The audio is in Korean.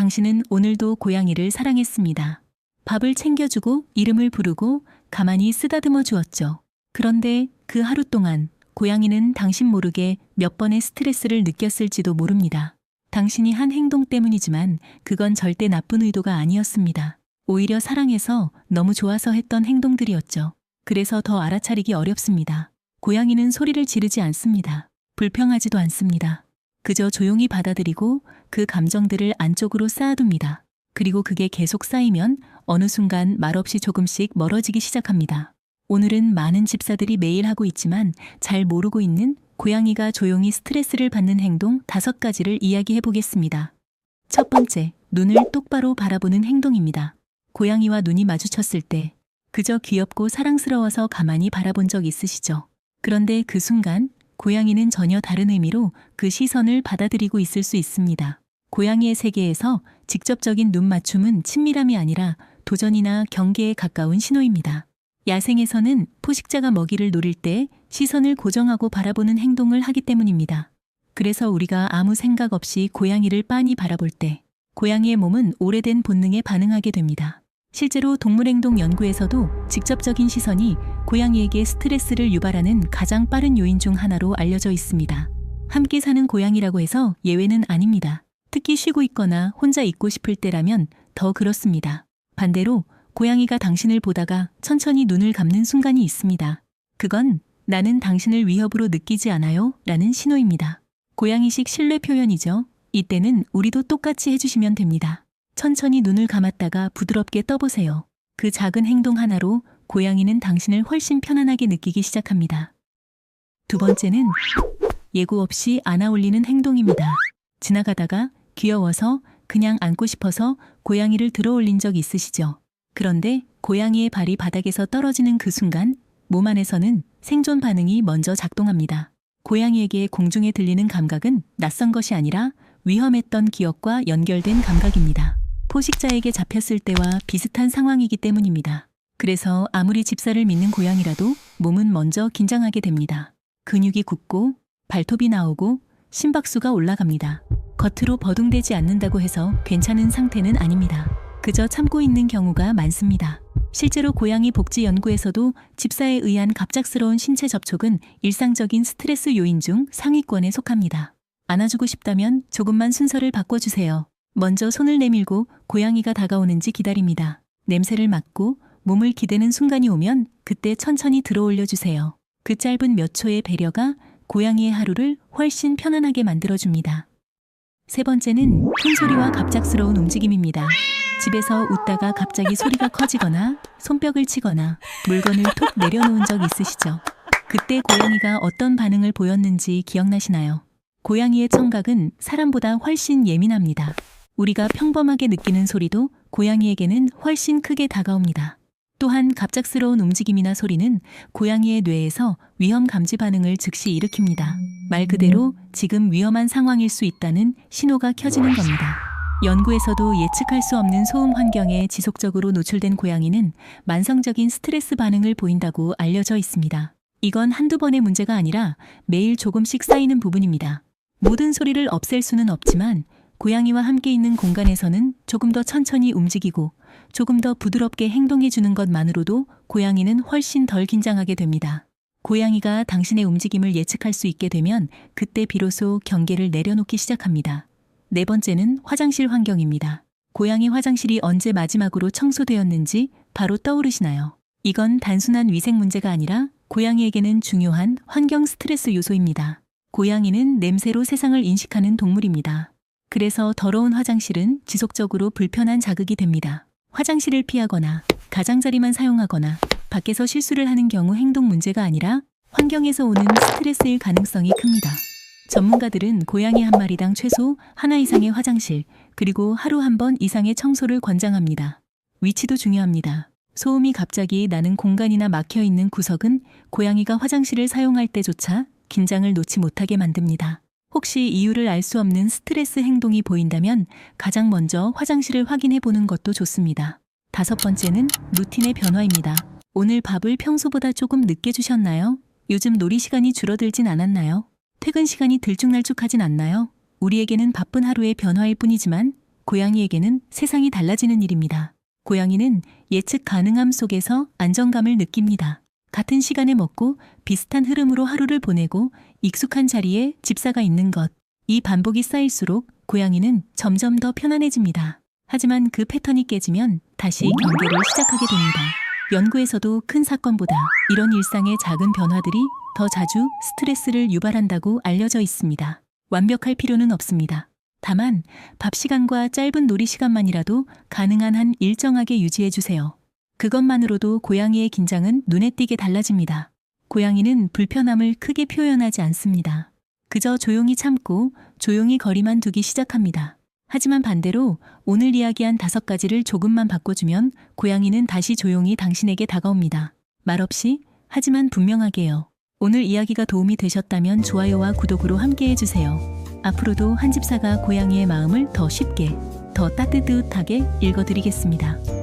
당신은 오늘도 고양이를 사랑했습니다. 밥을 챙겨주고 이름을 부르고 가만히 쓰다듬어 주었죠. 그런데 그 하루 동안 고양이는 당신 모르게 몇 번의 스트레스를 느꼈을지도 모릅니다. 당신이 한 행동 때문이지만 그건 절대 나쁜 의도가 아니었습니다. 오히려 사랑해서 너무 좋아서 했던 행동들이었죠. 그래서 더 알아차리기 어렵습니다. 고양이는 소리를 지르지 않습니다. 불평하지도 않습니다. 그저 조용히 받아들이고 그 감정들을 안쪽으로 쌓아둡니다. 그리고 그게 계속 쌓이면 어느 순간 말없이 조금씩 멀어지기 시작합니다. 오늘은 많은 집사들이 매일 하고 있지만 잘 모르고 있는 고양이가 조용히 스트레스를 받는 행동 5가지를 이야기해 보겠습니다. 첫 번째, 눈을 똑바로 바라보는 행동입니다. 고양이와 눈이 마주쳤을 때 그저 귀엽고 사랑스러워서 가만히 바라본 적 있으시죠? 그런데 그 순간 고양이는 전혀 다른 의미로 그 시선을 받아들이고 있을 수 있습니다. 고양이의 세계에서 직접적인 눈 맞춤은 친밀함이 아니라 도전이나 경계에 가까운 신호입니다. 야생에서는 포식자가 먹이를 노릴 때 시선을 고정하고 바라보는 행동을 하기 때문입니다. 그래서 우리가 아무 생각 없이 고양이를 빤히 바라볼 때 고양이의 몸은 오래된 본능에 반응하게 됩니다. 실제로 동물행동 연구에서도 직접적인 시선이 고양이에게 스트레스를 유발하는 가장 빠른 요인 중 하나로 알려져 있습니다. 함께 사는 고양이라고 해서 예외는 아닙니다. 특히 쉬고 있거나 혼자 있고 싶을 때라면 더 그렇습니다. 반대로 고양이가 당신을 보다가 천천히 눈을 감는 순간이 있습니다. 그건 나는 당신을 위협으로 느끼지 않아요 라는 신호입니다. 고양이식 신뢰 표현이죠. 이때는 우리도 똑같이 해주시면 됩니다. 천천히 눈을 감았다가 부드럽게 떠보세요. 그 작은 행동 하나로 고양이는 당신을 훨씬 편안하게 느끼기 시작합니다. 두 번째는 예고 없이 안아 올리는 행동입니다. 지나가다가 귀여워서 그냥 안고 싶어서 고양이를 들어 올린 적 있으시죠? 그런데 고양이의 발이 바닥에서 떨어지는 그 순간 몸 안에서는 생존 반응이 먼저 작동합니다. 고양이에게 공중에 들리는 감각은 낯선 것이 아니라 위험했던 기억과 연결된 감각입니다. 포식자에게 잡혔을 때와 비슷한 상황이기 때문입니다. 그래서 아무리 집사를 믿는 고양이라도 몸은 먼저 긴장하게 됩니다. 근육이 굳고 발톱이 나오고 심박수가 올라갑니다. 겉으로 버둥대지 않는다고 해서 괜찮은 상태는 아닙니다. 그저 참고 있는 경우가 많습니다. 실제로 고양이 복지 연구에서도 집사에 의한 갑작스러운 신체 접촉은 일상적인 스트레스 요인 중 상위권에 속합니다. 안아주고 싶다면 조금만 순서를 바꿔주세요. 먼저 손을 내밀고 고양이가 다가오는지 기다립니다. 냄새를 맡고 몸을 기대는 순간이 오면 그때 천천히 들어 올려주세요. 그 짧은 몇 초의 배려가 고양이의 하루를 훨씬 편안하게 만들어줍니다. 세 번째는 큰 소리와 갑작스러운 움직임입니다. 집에서 웃다가 갑자기 소리가 커지거나 손뼉을 치거나 물건을 톡 내려놓은 적 있으시죠? 그때 고양이가 어떤 반응을 보였는지 기억나시나요? 고양이의 청각은 사람보다 훨씬 예민합니다. 우리가 평범하게 느끼는 소리도 고양이에게는 훨씬 크게 다가옵니다. 또한 갑작스러운 움직임이나 소리는 고양이의 뇌에서 위험 감지 반응을 즉시 일으킵니다. 말 그대로 지금 위험한 상황일 수 있다는 신호가 켜지는 겁니다. 연구에서도 예측할 수 없는 소음 환경에 지속적으로 노출된 고양이는 만성적인 스트레스 반응을 보인다고 알려져 있습니다. 이건 한두 번의 문제가 아니라 매일 조금씩 쌓이는 부분입니다. 모든 소리를 없앨 수는 없지만 고양이와 함께 있는 공간에서는 조금 더 천천히 움직이고 조금 더 부드럽게 행동해주는 것만으로도 고양이는 훨씬 덜 긴장하게 됩니다. 고양이가 당신의 움직임을 예측할 수 있게 되면 그때 비로소 경계를 내려놓기 시작합니다. 네 번째는 화장실 환경입니다. 고양이 화장실이 언제 마지막으로 청소되었는지 바로 떠오르시나요? 이건 단순한 위생 문제가 아니라 고양이에게는 중요한 환경 스트레스 요소입니다. 고양이는 냄새로 세상을 인식하는 동물입니다. 그래서 더러운 화장실은 지속적으로 불편한 자극이 됩니다. 화장실을 피하거나 가장자리만 사용하거나 밖에서 실수를 하는 경우 행동 문제가 아니라 환경에서 오는 스트레스일 가능성이 큽니다. 전문가들은 고양이 한 마리당 최소 하나 이상의 화장실, 그리고 하루 한 번 이상의 청소를 권장합니다. 위치도 중요합니다. 소음이 갑자기 나는 공간이나 막혀있는 구석은 고양이가 화장실을 사용할 때조차 긴장을 놓지 못하게 만듭니다. 혹시 이유를 알 수 없는 스트레스 행동이 보인다면 가장 먼저 화장실을 확인해 보는 것도 좋습니다. 다섯 번째는 루틴의 변화입니다. 오늘 밥을 평소보다 조금 늦게 주셨나요? 요즘 놀이 시간이 줄어들진 않았나요? 퇴근 시간이 들쭉날쭉하진 않나요? 우리에게는 바쁜 하루의 변화일 뿐이지만 고양이에게는 세상이 달라지는 일입니다. 고양이는 예측 가능함 속에서 안정감을 느낍니다. 같은 시간에 먹고 비슷한 흐름으로 하루를 보내고 익숙한 자리에 집사가 있는 것. 이 반복이 쌓일수록 고양이는 점점 더 편안해집니다. 하지만 그 패턴이 깨지면 다시 경계를 시작하게 됩니다. 연구에서도 큰 사건보다 이런 일상의 작은 변화들이 더 자주 스트레스를 유발한다고 알려져 있습니다. 완벽할 필요는 없습니다. 다만 밥 시간과 짧은 놀이 시간만이라도 가능한 한 일정하게 유지해 주세요. 그것만으로도 고양이의 긴장은 눈에 띄게 달라집니다. 고양이는 불편함을 크게 표현하지 않습니다. 그저 조용히 참고 조용히 거리만 두기 시작합니다. 하지만 반대로 오늘 이야기한 5가지를 조금만 바꿔주면 고양이는 다시 조용히 당신에게 다가옵니다. 말없이, 하지만 분명하게요. 오늘 이야기가 도움이 되셨다면 좋아요와 구독으로 함께 해주세요. 앞으로도 한 집사가 고양이의 마음을 더 쉽게, 더 따뜻하게 읽어드리겠습니다.